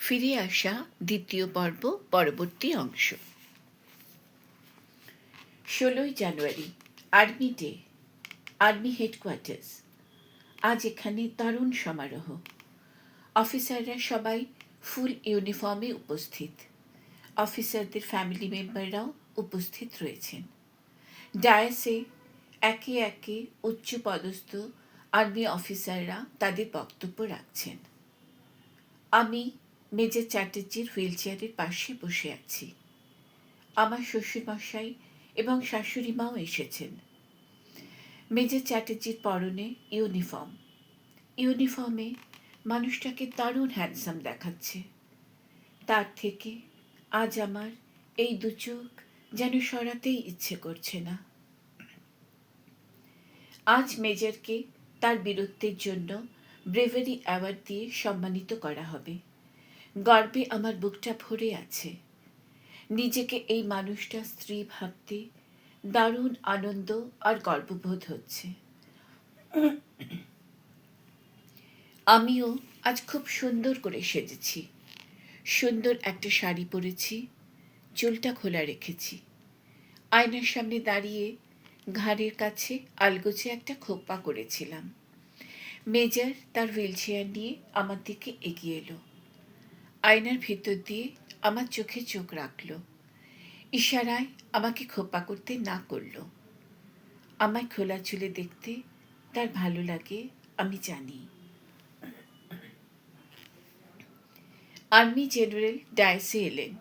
ফিরে আসা দ্বিতীয় পর্ব, পরবর্তী অংশ। 16ই জানুয়ারি, আর্মি ডে, আর্মি হেডকোয়ার্টার্স। আজ এখানে দারুণ সমারোহ। অফিসাররা সবাই ফুল ইউনিফর্মে উপস্থিত। অফিসারদের ফ্যামিলি মেম্বাররাও উপস্থিত রয়েছেন। ডায়াসে একে একে উচ্চপদস্থ আর্মি অফিসাররা তাদের বক্তব্য রাখছেন। আমি মেজর চ্যাটার্জির হুইল চেয়ারের পাশে বসে আছি। আমার শ্বশুরমশাই এবং শাশুড়ি মাও এসেছেন। মেজর চ্যাটার্জির পরনে ইউনিফর্ম। ইউনিফর্মে মানুষটাকে দারুণ হ্যান্ডসাম দেখাচ্ছে। তার থেকে আজ আমার এই দু চোখ যেন সরাতেই ইচ্ছে করছে না। আজ মেজরকে তার বীরত্বের জন্য ব্রেভারি অ্যাওয়ার্ড দিয়ে সম্মানিত করা হবে। গর্বে আমার বুকটা ভরে আছে। নিজেকে এই মানুষটা স্ত্রী ভাবতে দারুণ আনন্দ আর গর্ববোধ হচ্ছে। আমিও আজ খুব সুন্দর করে সেজেছি। সুন্দর একটা শাড়ি পরেছি, চুলটা খোলা রেখেছি। আয়নার সামনে দাঁড়িয়ে ঘাড়ের কাছে আলগোছে একটা খোঁপা করেছিলাম। মেজর তার হুইল চেয়ার নিয়ে আমার দিকে এগিয়ে এলো। আয়নার ভেতর দিয়ে আমার চোখে চোখ রাখল। ইশারায় আমাকে খোঁপা করতে না করল। আমায় খোলা চুলে দেখতে তার ভালো লাগে, আমি জানি। আর্মি জেনারেল ডায়াসে এলেন।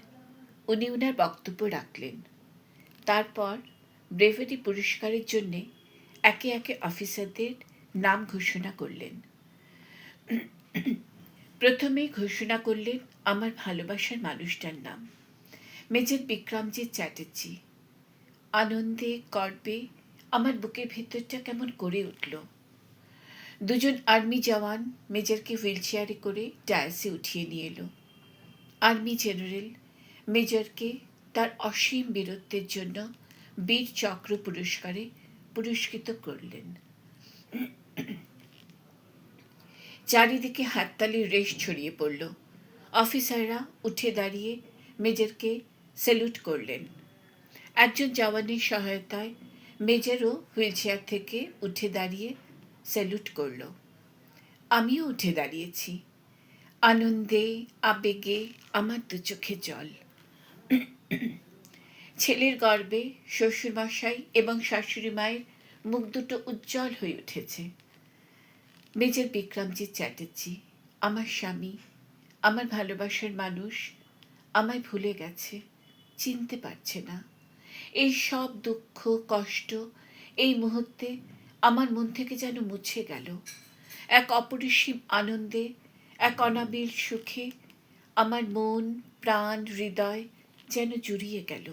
উনি ওনার বক্তব্য রাখলেন। তারপর ব্রেভারি পুরস্কারের জন্যে একে একে অফিসারদের নাম ঘোষণা করলেন। প্রথমেই ঘোষণা করলেন আমার ভালোবাসার মানুষটার নাম, মেজর বিক্রমজিৎ চ্যাটার্জি। আনন্দে গর্বে আমার বুকের ভেতরটা কেমন করে উঠল। দুজন আর্মি জওয়ান মেজরকে হুইল চেয়ারে করে ডায়াসে উঠিয়ে নিয়ে এলো। আর্মি জেনারেল মেজরকে তার অসীম বীরত্বের জন্য বীর চক্র পুরস্কারে পুরস্কৃত করলেন। চারিদিকে হাততালির রেশ ছড়িয়ে পড়ল। অফিসাররা উঠে দাঁড়িয়ে মেজরকে স্যালুট করলেন। একজন জওয়ানের সহায়তায় মেজরও হুইল চেয়ার থেকে উঠে দাঁড়িয়ে স্যালুট করল। আমিও উঠে দাঁড়িয়েছি। আনন্দে আবেগে আমার দু চোখে জল। ছেলের গর্বে শ্বশুরমশাই এবং শাশুড়ি মায়ের মুখ দুটো উজ্জ্বল হয়ে উঠেছে। মেজর বিক্রমজিৎ চ্যাটার্জি, আমার স্বামী, আমার ভালোবাসার মানুষ, আমায় ভুলে গেছে, চিনতে পারছে না। এই সব দুঃখ কষ্ট এই মুহূর্তে আমার মন থেকে যেন মুছে গেল। এক অপরিসীম আনন্দে, এক অনাবিল সুখে আমার মন প্রাণ হৃদয় যেন জুড়িয়ে গেল।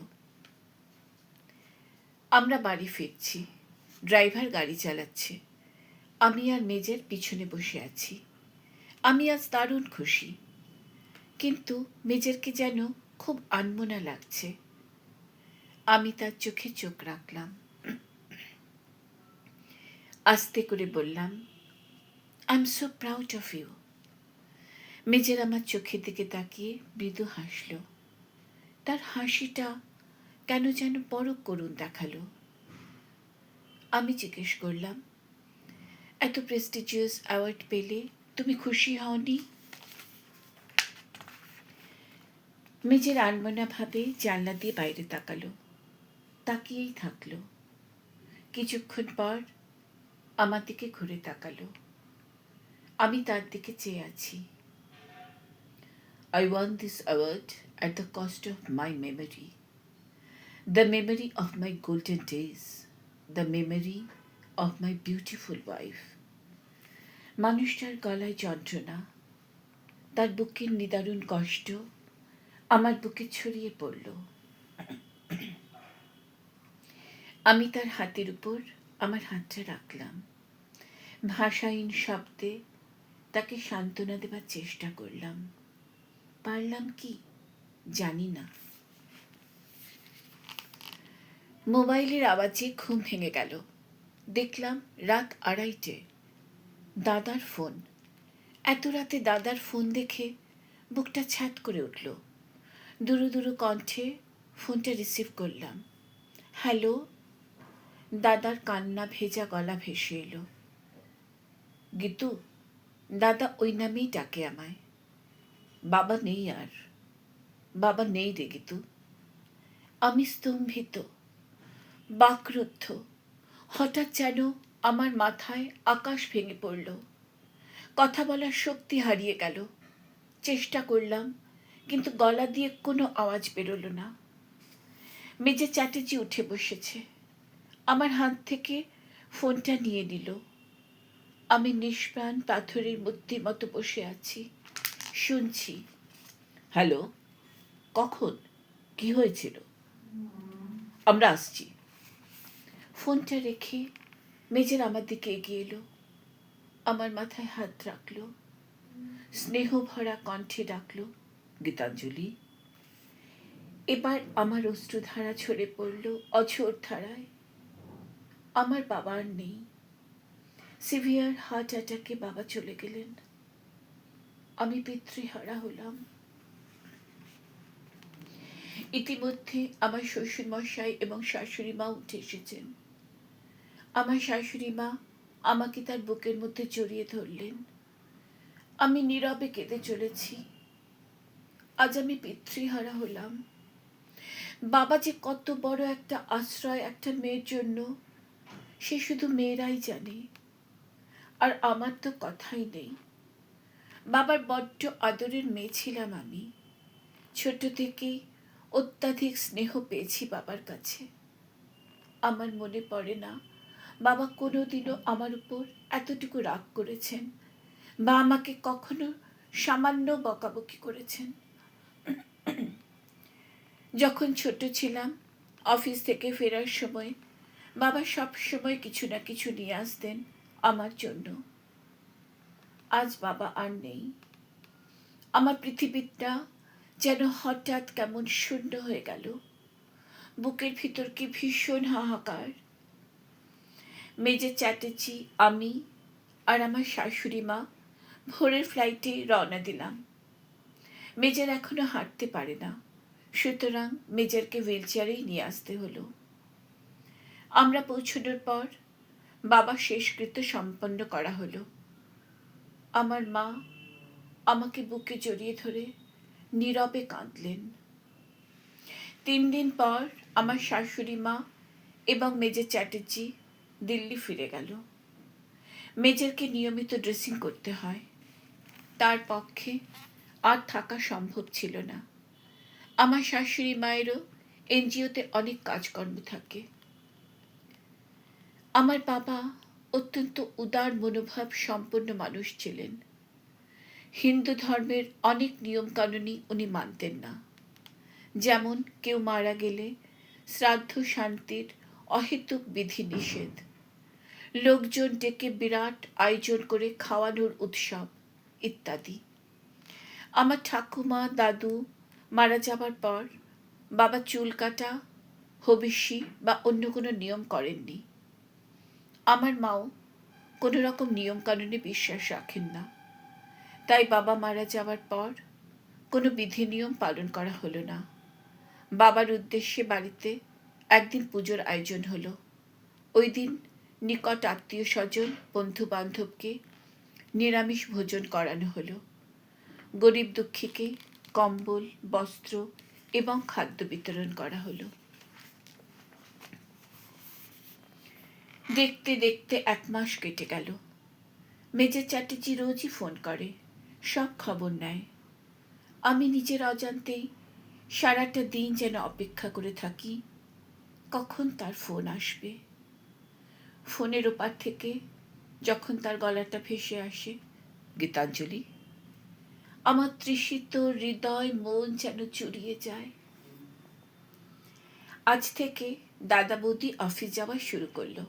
আমরা বাড়ি ফিরছি। ড্রাইভার গাড়ি চালাচ্ছে। আমি আর মেজর পিছনে বসে আছি। আমি আজ দারুণ খুশি, কিন্তু মেজরকে যেন খুব আনমনা লাগছে। আমি তার চোখে চোখ রাখলাম। আস্তে করে বললাম, I am so proud of you. Major আমার চোখের দিকে তাকিয়ে মৃদু হাসল। তার হাসিটা কেন যেন বড় করুণ দেখালো। আমি জিজ্ঞেস করলাম, এত প্রেস্টিজিয়াস অ্যাওয়ার্ড পেলে তুমি খুশি হওনি? মেজর আনমনা ভাবে জানলা দিয়ে বাইরে তাকালো। তাকিয়েই থাকলো। কিছুক্ষণ পর আমার দিকে ঘুরে তাকালো। আমি তার দিকে চেয়ে আছি। I won this award at the cost of my memory. The memory of my golden days. The memory of my beautiful wife. মানুষটার গলায় যন্ত্রণা, তার বুকের নিদারুণ কষ্ট আমার বুকে ছড়িয়ে পড়ল। আমি তার হাতের উপর আমার হাতটা রাখলাম। ভাষাহীন শব্দে তাকে সান্ত্বনা দেবার চেষ্টা করলাম। পারলাম কি জানি না। মোবাইলের আওয়াজে ঘুম ভেঙে গেল। দেখলাম রাত 2:30। দাদার ফোন। এত রাতে দাদার ফোন দেখে বুকটা ছ্যাঁত করে উঠল। দুরু দুরু কণ্ঠে ফোনটা রিসিভ করলাম। হ্যালো। দাদার কান্না ভেজা গলা ভেসে এলো। গীতু, দাদা ওই নামেই ডাকে আমায়। বাবা নেই আর, বাবা নেই রে গীতু। আমি স্তম্ভিত, বাকরুদ্ধ। হঠাৎ যেন আমার মাথায় আকাশ ভেঙে পড়ল। কথা বলার শক্তি হারিয়ে গেল। চেষ্টা করলাম, কিন্তু গলা দিয়ে কোনো আওয়াজ বেরোলো না। মেজে চ্যাটার্জি উঠে বসেছে, আমার হাত থেকে ফোনটা নিয়ে নিল। আমি নিষ্প্রাণ পাথরের মূর্তির মতো বসে আছি, শুনছি। হ্যালো, কখন, কি হয়েছিল? আমরা আসছি। ফোনটা রেখে মেজের আমার দিকে এগিয়ে এলো, আমার মাথায় হাত রাখলো, স্নেহ ভরা কণ্ঠে ডাকলো, গীতাঞ্জলি। এবার আমার অশ্রুধারা ঝরে পড়ল অঝোর ধারায়। আমার বাবা আর নেই। সিভিয়ার হার্ট অ্যাটাকে বাবা চলে গেলেন। আমি পিতৃহারা হলাম। ইতিমধ্যে আমার শ্বশুরমশাই এবং শাশুড়ি মা উঠে এসেছেন। আমার শাশুড়ি মা আমাকে তার বুকের মধ্যে জড়িয়ে ধরলেন। আমি নীরবে কেঁদে চলেছি। আজ আমি পিতৃহারা হলাম। বাবা যে কত বড় একটা আশ্রয় একটা মেয়ের জন্য, সে শুধু মেয়েরাই জানে। আর আমার তো কথাই নেই। বাবার বড্ড আদরের মেয়ে ছিলাম আমি। ছোট থেকেই অত্যাধিক স্নেহ পেয়েছি বাবার কাছে। আমার মনে পড়ে না বাবা কোনোদিনও আমার উপর এতটুকু রাগ করেছেন বা আমাকে কখনো সামান্য বকাবকি করেছেন। যখন ছোট ছিলাম, অফিস থেকে ফেরার সময় বাবা সব সময় কিছু না কিছু নিয়ে আসতেন আমার জন্য। আজ বাবা আর নেই। আমার পৃথিবীটা যেন হঠাৎ কেমন শূন্য হয়ে গেল। বুকের ভিতর কি ভীষণ হাহাকার। মেজে চ্যাটার্জি, আমি আর আমার শাশুড়ি মা ভোরের ফ্লাইটে রওনা দিলাম। মেজর এখনো হাঁটতে পারে না, সুতরাং মেজরকে হুইল চেয়ারেই নিয়ে আসতে হলো। আমরা পৌঁছানোর পর বাবার শেষকৃত্য সম্পন্ন করা হলো। আমার মা আমাকে বুকে জড়িয়ে ধরে নীরবে কাঁদলেন। 3 দিন পর আমার শাশুড়ি মা এবং মেজর চ্যাটার্জি দিল্লি ফিরে গেল। মেজরকে নিয়মিত ড্রেসিং করতে হয়। তার পক্ষে আর থাকা সম্ভব ছিল না। আমার শাশুড়ি মায়েরও এনজিওতে অনেক কাজকর্ম থাকে। আমার বাবা অত্যন্ত উদার মনোভাব সম্পন্ন মানুষ ছিলেন। হিন্দু ধর্মের অনেক নিয়মকানুনই উনি মানতেন না। যেমন কেউ মারা গেলে শ্রাদ্ধ শান্তির অহেতুক বিধি নিষেধ, লোকজন ডেকে বিরাট আয়োজন করে খাওয়ানোর উৎসব ইত্যাদি। আমার ঠাকুমা দাদু মারা যাবার পর বাবা চুল কাটা, হবিষ্যি বা অন্য কোনো নিয়ম করেননি। আমার মাও কোনো রকম নিয়ম কানুনে বিশ্বাস রাখেন না। তাই বাবা মারা যাওয়ার পর কোনো বিধি নিয়ম পালন করা হলো না। বাবার উদ্দেশ্যে বাড়িতে একদিন পুজোর আয়োজন হলো। ওই দিন নিকট আত্মীয় স্বজন বন্ধু বান্ধবকে নিরামিষ ভোজন করানো হলো। গরিব দুঃখীকে কম্বল, বস্ত্র এবং খাদ্য বিতরণ করা হলো। দেখতে দেখতে 1 মাস কেটে গেল। মেজর চ্যাটার্জি রোজই ফোন করে, সব খবর নেয়। আমি নিজের অজান্তেই সারাটা দিন যেন অপেক্ষা করে থাকি কখন তার ফোন আসবে। ফোনের ওপার থেকে যখন তার গলাটা ভেসে আসে, গীতাঞ্জলি, আমার তৃষিত হৃদয় মন যেন জুড়িয়ে যায়। আজ থেকে দাদা বৌদি অফিস যাওয়া শুরু করলো।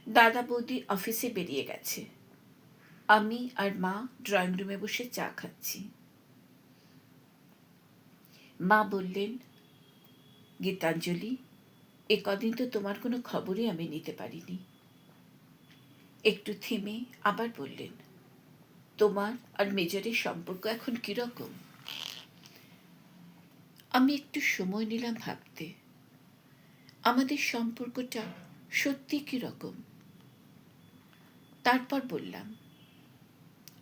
দাদা বৌদি অফিসে বেরিয়ে গেছে। আমি আর মা ড্রয়িং রুমে বসে চা খাচ্ছি। মা বললেন, গীতাঞ্জলি, এ কদিন তো তোমার কোনো খবরই আমি নিতে পারিনি। একটু থেমে আবার বললেন, তোমার আর মেজরের সম্পর্ক এখন কিরকম? আমি একটু সময় নিলাম ভাবতে। আমাদের সম্পর্কটা সত্যি কিরকম? তারপর বললাম,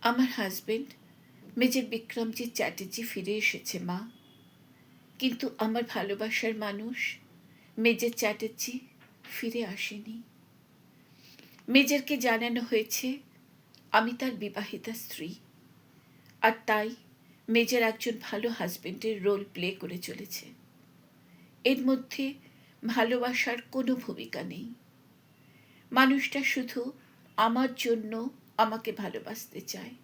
আমার হাজবেন্ড মেজর বিক্রমজিৎ চ্যাটার্জি ফিরে এসেছে মা, কিন্তু আমার ভালোবাসার মানুষ মেজর চ্যাটার্জি ফিরে আসেনি। মেজরকে জানানো হয়েছে আমি তার বিবাহিতা স্ত্রী, আর তাই মেজর একজন ভালো হাজবেন্ডের রোল প্লে করে চলেছে। এর মধ্যে ভালোবাসার কোনো ভূমিকা নেই। মানুষটা শুধু আমার জন্য আমাকে ভালোবাসতে চায়,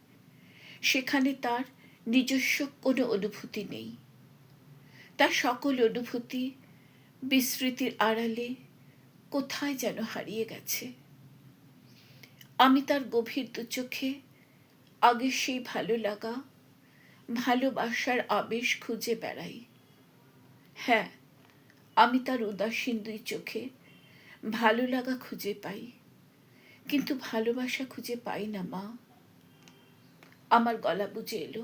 সেখানে তার নিজস্ব কোনো অনুভূতি নেই। তার সকল অনুভূতি বিস্মৃতির আড়ালে কোথায় যেন হারিয়ে গেছে। আমি তার গভীর দুচোখে আগের সেই ভালো লাগা, ভালোবাসার আবেশ খুঁজে বেড়াই। হ্যাঁ, আমি তার উদাসীন দুই চোখে ভালো লাগা খুঁজে পাই, কিন্তু ভালোবাসা খুঁজে পাই না মা। আমার গলা বুঝে এলো,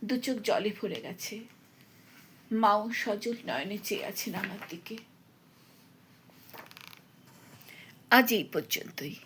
দু চোখ জলে ভরে গেছে। মাও সজল নয়নে চেয়ে আছেন আমার দিকে। আজ এই পর্যন্তই।